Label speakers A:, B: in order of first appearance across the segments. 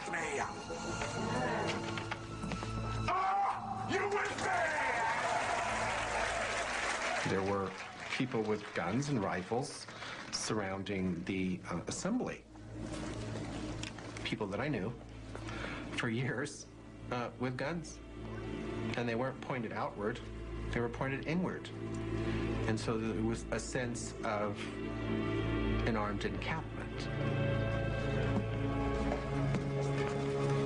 A: with me? You with me?
B: There were people with guns and rifles surrounding the assembly. People that I knew for years with guns. And they weren't pointed outward, they were pointed inward. And so there was a sense of an armed encampment.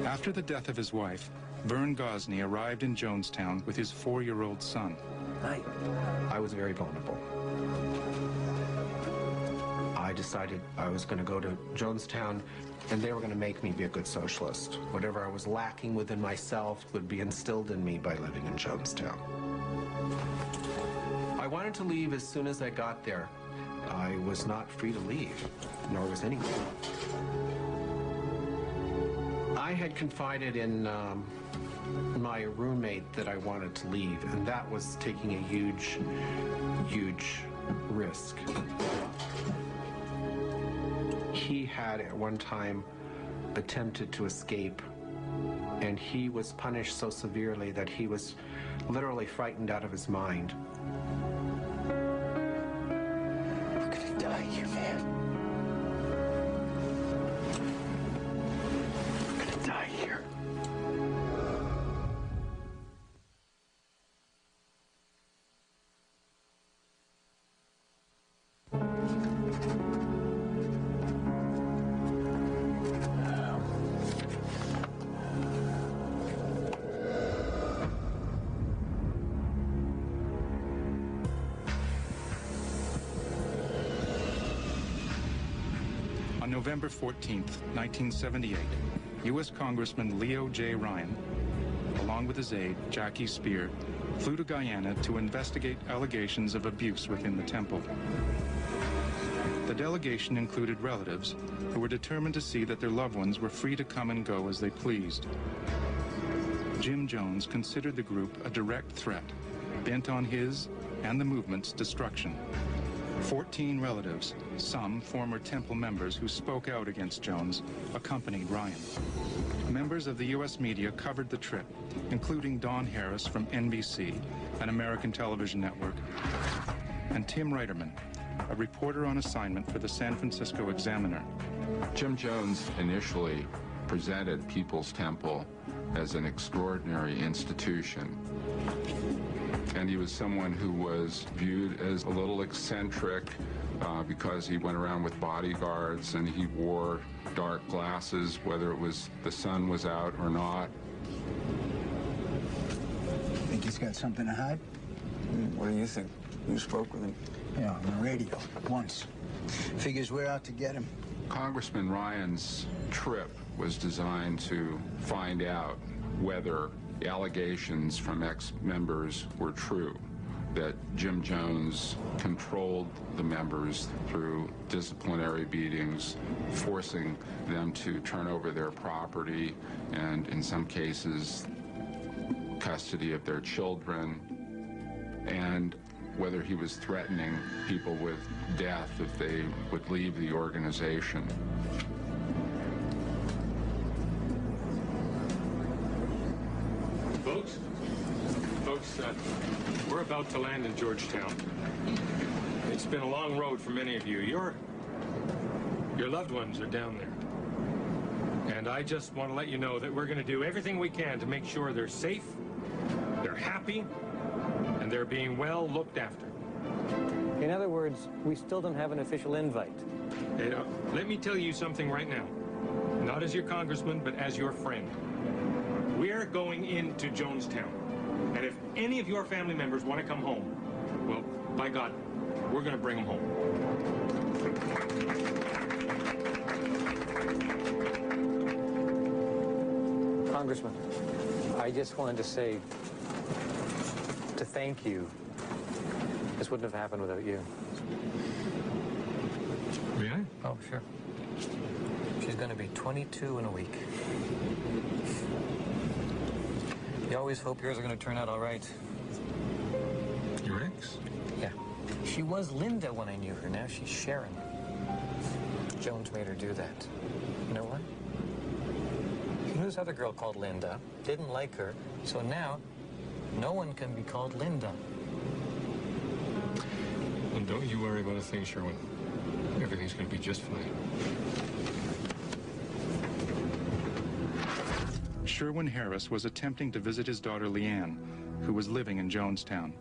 C: After the death of his wife, Vern Gosney arrived in Jonestown with his 4-year-old son.
B: I was very vulnerable. I decided I was going to go to Jonestown, and they were going to make me be a good socialist. Whatever I was lacking within myself would be instilled in me by living in Jonestown. I wanted to leave as soon as I got there. I was not free to leave, nor was anyone. I had confided in my roommate that I wanted to leave, and that was taking a huge, huge risk. He had at one time attempted to escape, and he was punished so severely that he was literally frightened out of his mind.
D: We're gonna die here, man. We're gonna die here.
C: On November 14th, 1978, U.S. Congressman Leo J. Ryan, along with his aide, Jackie Spear, flew to Guyana to investigate allegations of abuse within the temple. The delegation included relatives who were determined to see that their loved ones were free to come and go as they pleased. Jim Jones considered the group a direct threat, bent on his and the movement's destruction. 14 relatives, some former temple members who spoke out against Jones, accompanied Ryan. Members of the U.S. media covered the trip, including Don Harris from NBC, an American television network, and Tim Reiterman, a reporter on assignment for the San Francisco Examiner.
E: Jim Jones initially presented People's Temple as an extraordinary institution. And he was someone who was viewed as a little eccentric because he went around with bodyguards and he wore dark glasses, whether it was the sun was out or not.
F: Think he's got something to hide?
D: What do you think? You spoke with him?
F: Yeah, on the radio, once. Figures we're out to get him.
E: Congressman Ryan's trip was designed to find out whether the allegations from ex-members were true, that Jim Jones controlled the members through disciplinary beatings, forcing them to turn over their property and, in some cases, custody of their children, and whether he was threatening people with death if they would leave the organization.
G: Folks, we're about to land in Georgetown. It's been a long road for many of you. Your loved ones are down there. And I just want to let you know that we're going to do everything we can to make sure they're safe, they're happy, and they're being well looked after.
H: In other words, we still don't have an official invite.
G: Hey, let me tell you something right now. Not as your congressman, but as your friend. We're going into Jonestown. And if any of your family members want to come home, well, by God, we're going to bring them home.
H: Congressman, I just wanted to say, to thank you. This wouldn't have happened without you.
G: Really?
H: Oh, sure. She's going to be 22 in a week. You always hope yours are going to turn out all right.
G: Your ex?
H: Yeah. She was Linda when I knew her. Now she's Sharon. Jones made her do that. You know why? this other girl called Linda, didn't like her, so now no one can be called Linda.
G: And don't you worry about a thing, Sherwin. Everything's going to be just fine.
C: Sherwin Harris was attempting to visit his daughter Leanne, who was living in Jonestown.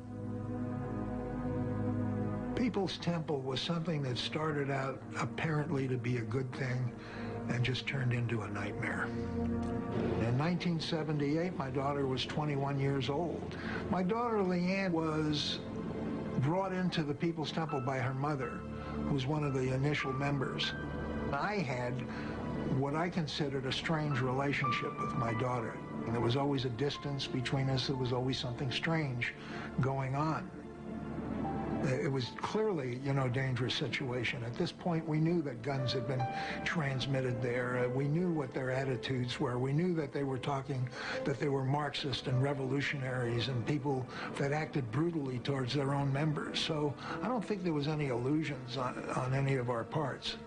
I: People's Temple was something that started out apparently to be a good thing and just turned into a nightmare. In 1978, my daughter was 21 years old. My daughter Leanne was brought into the People's Temple by her mother, who was one of the initial members. I had what I considered a strange relationship with my daughter. There was always a distance between us. There was always something strange going on. It was clearly, a dangerous situation. At this point, we knew that guns had been transmitted there. We knew what their attitudes were. We knew that they were talking, that they were Marxist and revolutionaries and people that acted brutally towards their own members. So I don't think there was any illusions on any of our parts.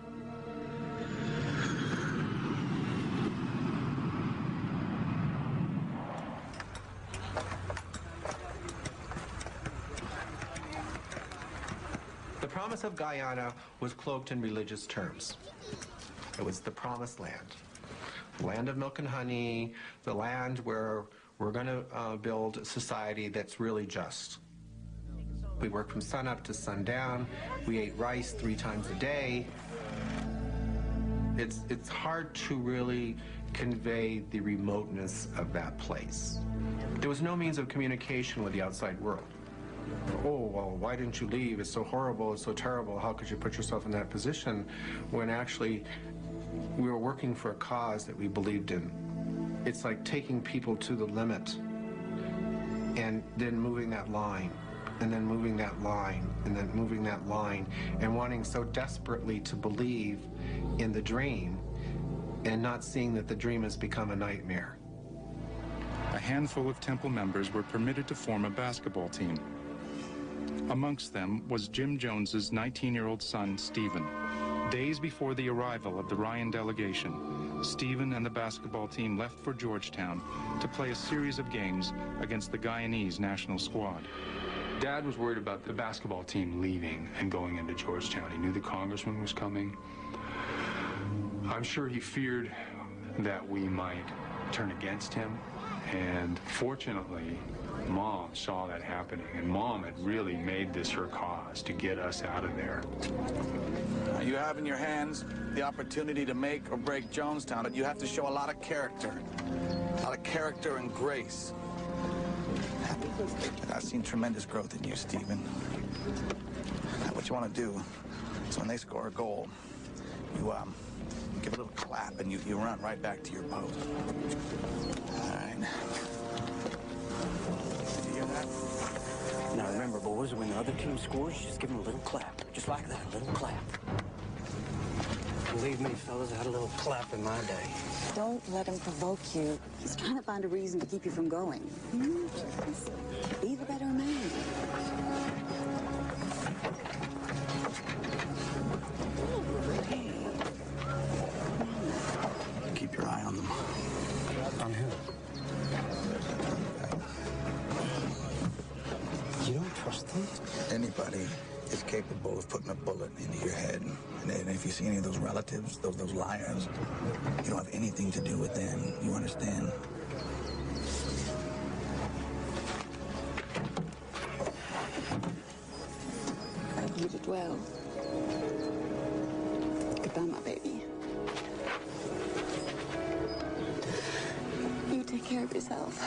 B: The promise of Guyana was cloaked in religious terms. It was the promised land. The land of milk and honey, the land where we're going to build a society that's really just. We work from sunup to sundown. We ate rice 3 times a day. It's hard to really convey the remoteness of that place. There was no means of communication with the outside world. Oh, well, why didn't you leave? It's so horrible, it's so terrible. How could you put yourself in that position? When actually we were working for a cause that we believed in. It's like taking people to the limit and then moving that line, and then moving that line, and then moving that line, and wanting so desperately to believe in the dream and not seeing that the dream has become a nightmare.
C: A handful of Temple members were permitted to form a basketball team. Amongst them was Jim Jones's 19-year-old son, Stephen. Days before the arrival of the Ryan delegation, Stephen and the basketball team left for Georgetown to play a series of games against the Guyanese national squad.
J: Dad was worried about the basketball team leaving and going into Georgetown. He knew the congressman was coming. I'm sure he feared that we might turn against him. And fortunately, Mom saw that happening, and Mom had really made this her cause to get us out of there.
F: You have in your hands the opportunity to make or break Jonestown, but you have to show a lot of character. A lot of character and grace. I've seen tremendous growth in you, Stephen. What you want to do is when they score a goal, you give a little clap and you run right back to your post. All right. You hear that?
D: Now remember, boys, when the other team scores, just give them a little clap. Just like that, a little clap. Believe me, fellas, I had a little clap in my day.
K: Don't let him provoke you. He's trying to find a reason to keep you from going. Be the better man.
F: Keep your eye on them.
D: On who? You don't trust them?
F: Anybody is capable of putting a bullet into your head. And if you see any of those relatives, those liars, you don't have anything to do with them. You understand?
K: You did well. Goodbye, my baby. You take care of yourself.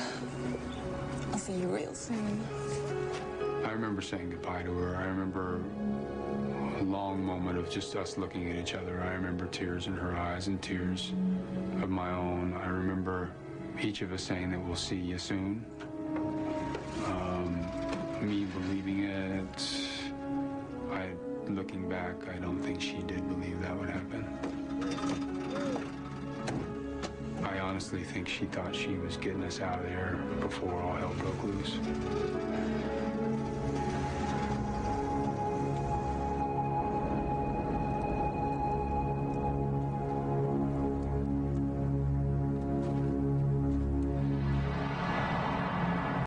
K: I'll see you real soon.
J: I remember saying goodbye to her. I remember a long moment of just us looking at each other. I remember tears in her eyes and tears of my own. I remember each of us saying that we'll see you soon. Me believing it. Looking back, I don't think she did believe that would happen. I honestly think she thought she was getting us out of there before all hell broke loose.